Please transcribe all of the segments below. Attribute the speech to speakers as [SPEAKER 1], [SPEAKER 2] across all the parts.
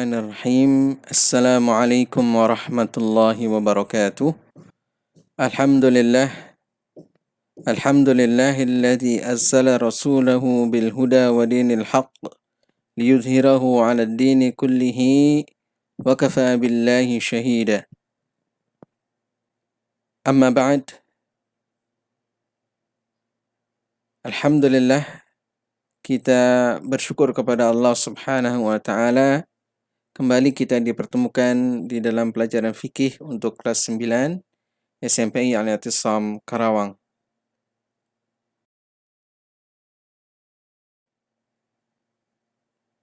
[SPEAKER 1] Bismillahirrahmanirrahim. Assalamualaikum warahmatullahi wabarakatuh. Alhamdulillah. Alhamdulillahilladzi arsala rasulahu bil huda wa dinil haqq liyudhhirahu 'ala ad-dini kullihi wa kafa billahi shahida. Amma ba'd. Alhamdulillah, kita bersyukur kepada Allah Subhanahu wa taala. Kembali kita dipertemukan di dalam pelajaran fikih untuk kelas 9 SMPI Al-I'tisam Karawang.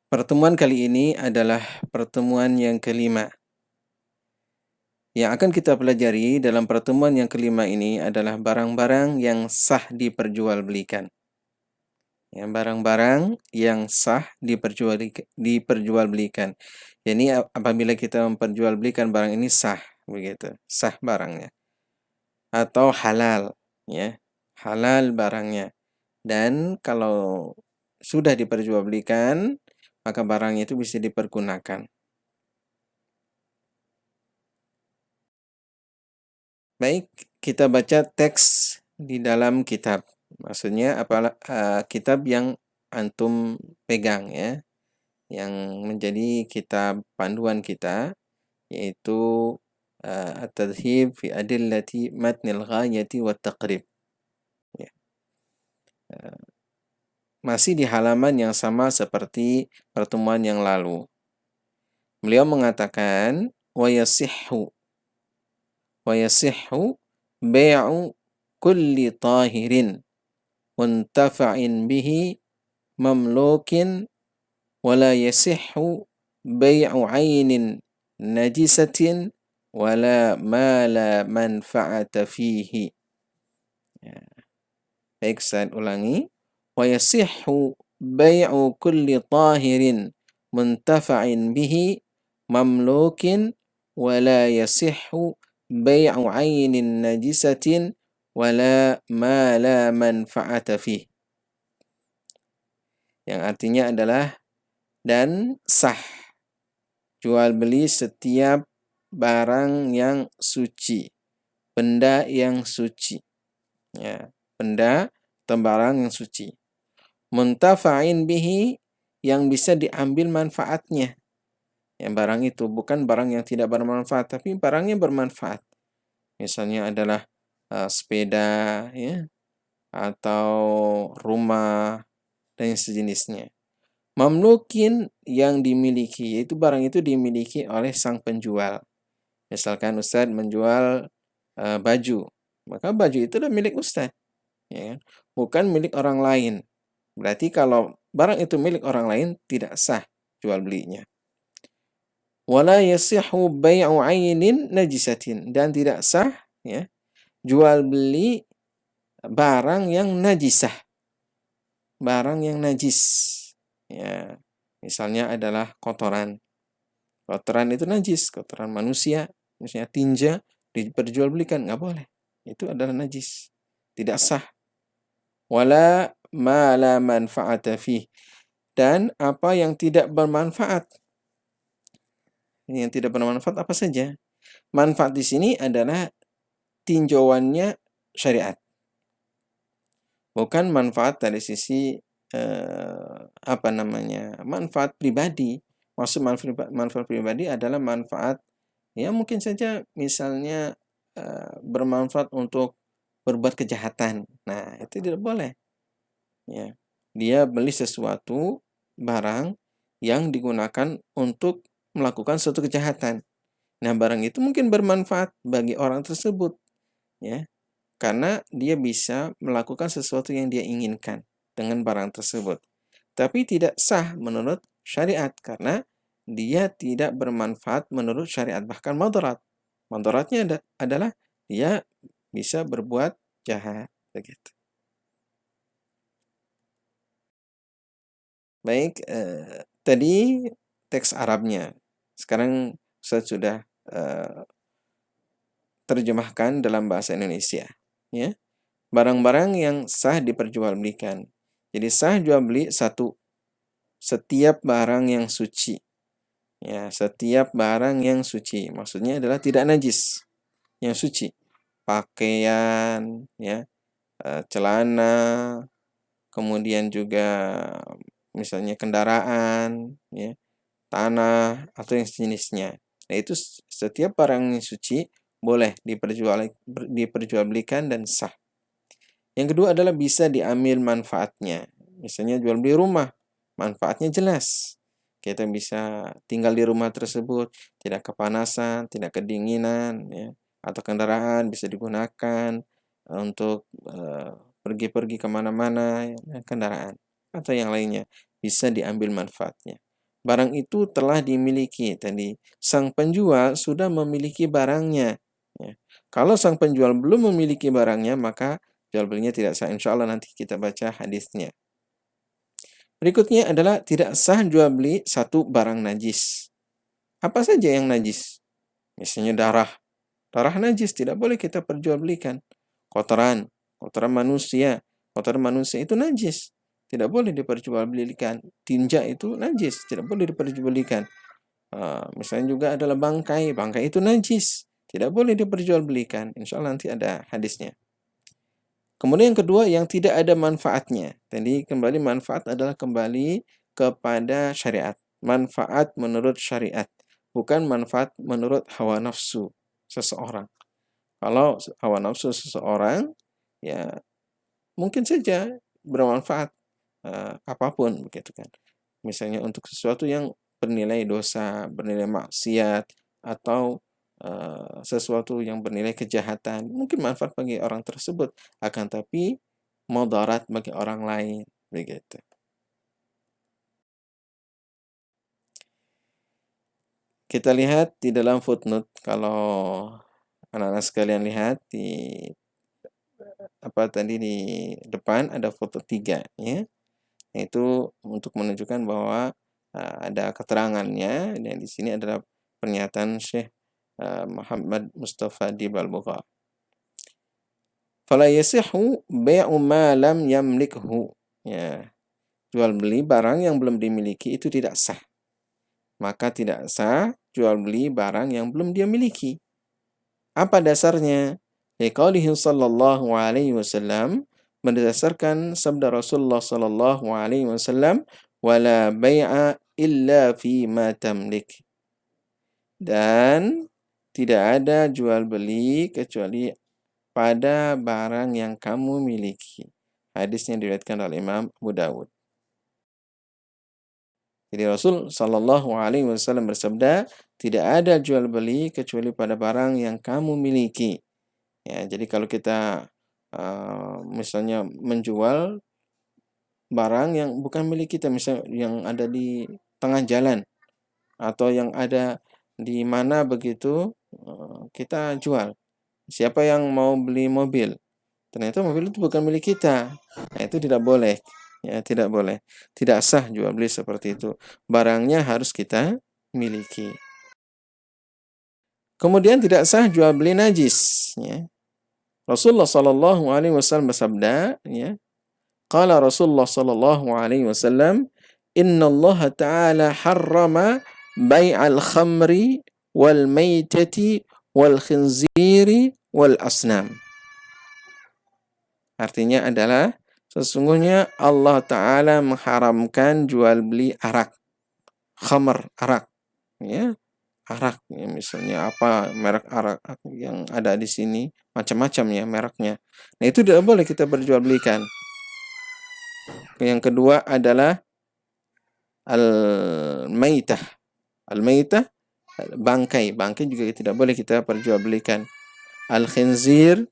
[SPEAKER 1] Pertemuan kali ini adalah pertemuan yang kelima. Yang akan kita pelajari dalam pertemuan yang kelima ini adalah barang-barang yang sah diperjualbelikan. Yang barang-barang yang sah diperjualbelikan. Jadi apabila kita memperjualbelikan barang ini sah, begitu, sah barangnya. Atau halal, ya, halal barangnya. Dan kalau sudah diperjualbelikan, maka barangnya itu bisa dipergunakan. Baik, kita baca teks di dalam kitab. Maksudnya kitab yang antum pegang, ya, yang menjadi kitab panduan kita, yaitu At-Tadhhib fi Adillati Matnil Ghayati wa Taqrib. Ya. Masih di halaman yang sama seperti pertemuan yang lalu. Beliau mengatakan wa yasihhu bai'u kulli tahirin muntafa'in bihi mamlukin wala yasihhu bai'u 'ainin najisatin wala ma la manfa'ata fihi. Ya. Baik, saya ulangi. Wa yasihhu bai'u kulli tahirin muntafa'in bihi mamlukin wala yasihhu bai'u 'ainin najisatin wala ma la manfa'ata fihi. Yang artinya adalah dan sah jual beli setiap barang yang suci, benda yang suci, ya, benda atau barang yang suci. Muntafa'in bihi, yang bisa diambil manfaatnya. Yang barang itu bukan barang yang tidak bermanfaat, tapi barangnya bermanfaat. Misalnya adalah sepeda, ya, atau rumah dan sejenisnya. Mamlukin, yang dimiliki, yaitu barang itu dimiliki oleh sang penjual. Misalkan Ustadz menjual baju, maka baju itu adalah milik Ustadz, ya, bukan milik orang lain. Berarti kalau barang itu milik orang lain, tidak sah jual belinya. Wala yasihhu bai'u 'ainin najisatin, dan tidak sah, ya, jual beli barang yang najisah, barang yang najis. Ya, misalnya adalah kotoran. Kotoran itu najis, kotoran manusia, misalnya tinja, diperjualbelikan, nggak boleh. Itu adalah najis, tidak sah. Wala ma la manfa'ata fih, dan apa yang tidak bermanfaat. Yang tidak bermanfaat apa saja? Manfaat di sini adalah tinjauannya syariat. Bukan manfaat dari sisi manfaat pribadi. Maksud manfaat pribadi adalah manfaat, ya, mungkin saja misalnya bermanfaat untuk berbuat kejahatan. Nah, itu tidak boleh. Ya. Dia beli sesuatu barang yang digunakan untuk melakukan suatu kejahatan. Nah, barang itu mungkin bermanfaat bagi orang tersebut, ya, karena dia bisa melakukan sesuatu yang dia inginkan dengan barang tersebut. Tapi tidak sah menurut syariat karena dia tidak bermanfaat menurut syariat, bahkan mudarat. Mudaratnya adalah dia bisa berbuat jahat, begitu. Baik, tadi teks Arabnya. Sekarang saya sudah terjemahkan dalam bahasa Indonesia, ya. Barang-barang yang sah diperjualbelikan. Jadi sah jual beli satu, setiap barang yang suci. Ya, setiap barang yang suci. Maksudnya adalah tidak najis, yang suci. Pakaian, ya, celana, kemudian juga misalnya kendaraan, ya, tanah atau yang sejenisnya. Nah, itu setiap barang yang suci boleh diperjualbelikan dan sah. Yang kedua adalah bisa diambil manfaatnya. Misalnya jual beli rumah, manfaatnya jelas. Kita bisa tinggal di rumah tersebut, tidak kepanasan, tidak kedinginan, ya. Atau kendaraan bisa digunakan untuk pergi-pergi kemana-mana, ya, kendaraan atau yang lainnya bisa diambil manfaatnya. Barang itu telah dimiliki tadi. Sang penjual sudah memiliki barangnya. Ya. Kalau sang penjual belum memiliki barangnya, maka jual belinya tidak sah. Insya Allah nanti kita baca hadisnya. Berikutnya adalah tidak sah jual beli satu barang najis. Apa saja yang najis? Misalnya darah. Darah najis, tidak boleh kita perjualbelikan. Kotoran, kotoran manusia. Kotoran manusia itu najis. Tidak boleh diperjualbelikan. Tinja itu najis, tidak boleh diperjualbelikan. Misalnya juga adalah bangkai. Bangkai itu najis, tidak boleh diperjualbelikan. Insya Allah nanti ada hadisnya. Kemudian yang kedua, yang tidak ada manfaatnya. Jadi kembali manfaat adalah kembali kepada syariat. Manfaat menurut syariat, bukan manfaat menurut hawa nafsu seseorang. Kalau hawa nafsu seseorang, ya mungkin saja bermanfaat apapun begitu kan. Misalnya untuk sesuatu yang bernilai dosa, bernilai maksiat, atau sesuatu yang bernilai kejahatan, mungkin manfaat bagi orang tersebut, akan tapi mudarat bagi orang lain, begitu. Kita lihat di dalam footnote, kalau anak-anak sekalian lihat di di depan ada foto 3, ya. Itu untuk menunjukkan bahwa ada keterangannya, dan di sini adalah pernyataan Syekh Muhammad Mustafa Dibal-Bughal. Fala yasihu bai'u ma lam yamlikhu. Ya, jual beli barang yang belum dimiliki itu tidak sah. Maka tidak sah jual beli barang yang belum dia miliki. Apa dasarnya? Liqaulihi sallallahu alaihi wasallam, berdasarkan sabda Rasulullah sallallahu alaihi wasallam, wala bai'a illa fi ma tamlik. Dan tidak ada jual beli kecuali pada barang yang kamu miliki. Hadisnya diriwayatkan oleh Imam Abu Dawud. Jadi Rasul sallallahu alaihi wasallam bersabda, tidak ada jual beli kecuali pada barang yang kamu miliki. Ya, jadi kalau kita misalnya menjual barang yang bukan milik kita, misalnya yang ada di tengah jalan atau yang ada di mana begitu, kita jual. Siapa yang mau beli mobil? Ternyata mobil itu bukan milik kita. Nah, itu tidak boleh. Ya, tidak boleh. Tidak sah jual beli seperti itu. Barangnya harus kita miliki. Kemudian tidak sah jual beli najis, ya. Rasulullah sallallahu alaihi wasallam bersabda, ya. Qala Rasulullah sallallahu alaihi wasallam, "Inna Allah Ta'ala harrama bai'al khamri wal maitati wal khinziri wal asnam." Artinya adalah sesungguhnya Allah Ta'ala mengharamkan jual beli arak, khamr, arak, ya. Arak, ya, misalnya apa merek arak yang ada di sini, macam-macam ya mereknya. Nah, itu tidak boleh kita perjualbelikan. Yang kedua adalah al-maitah. Al-maitah, bangkai. Bangkai juga tidak boleh kita perjualbelikan. Al-khinzir,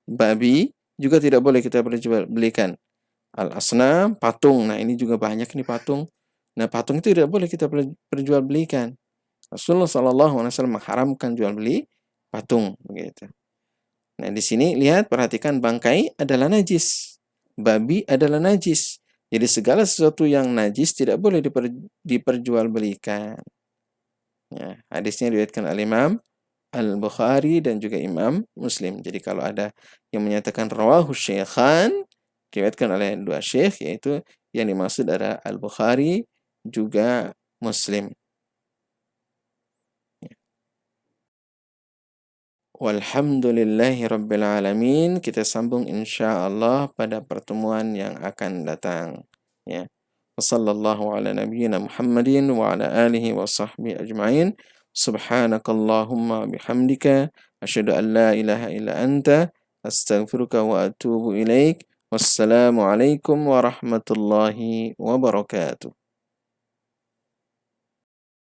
[SPEAKER 1] babi, juga tidak boleh kita perjualbelikan. Al-asnam, patung. Nah, ini juga banyak nih patung. Nah, patung itu tidak boleh kita perjualbelikan. Rasulullah SAW mengharamkan jual beli patung, begitu. Nah, di sini lihat, perhatikan, bangkai adalah najis, babi adalah najis. Jadi segala sesuatu yang najis tidak boleh diperjualbelikan. Ya, hadisnya diriwayatkan oleh Imam Al-Bukhari dan juga Imam Muslim. Jadi kalau ada yang menyatakan rawahu syaikhan, diriwayatkan oleh dua syekh, yaitu yang dimaksud adalah Al-Bukhari juga Muslim. Walhamdulillahi rabbil alamin. Kita sambung insyaallah pada pertemuan yang akan datang. Ya. Wassallallahu ala nabiyyina Muhammadin wa ala alihi wa sahbihi ajma'in. Subhanakallahumma bihamdika asyhadu an la ilaha illa anta astaghfiruka wa atubu ilaik. Wassalamu alaikum warahmatullahi wabarakatuh.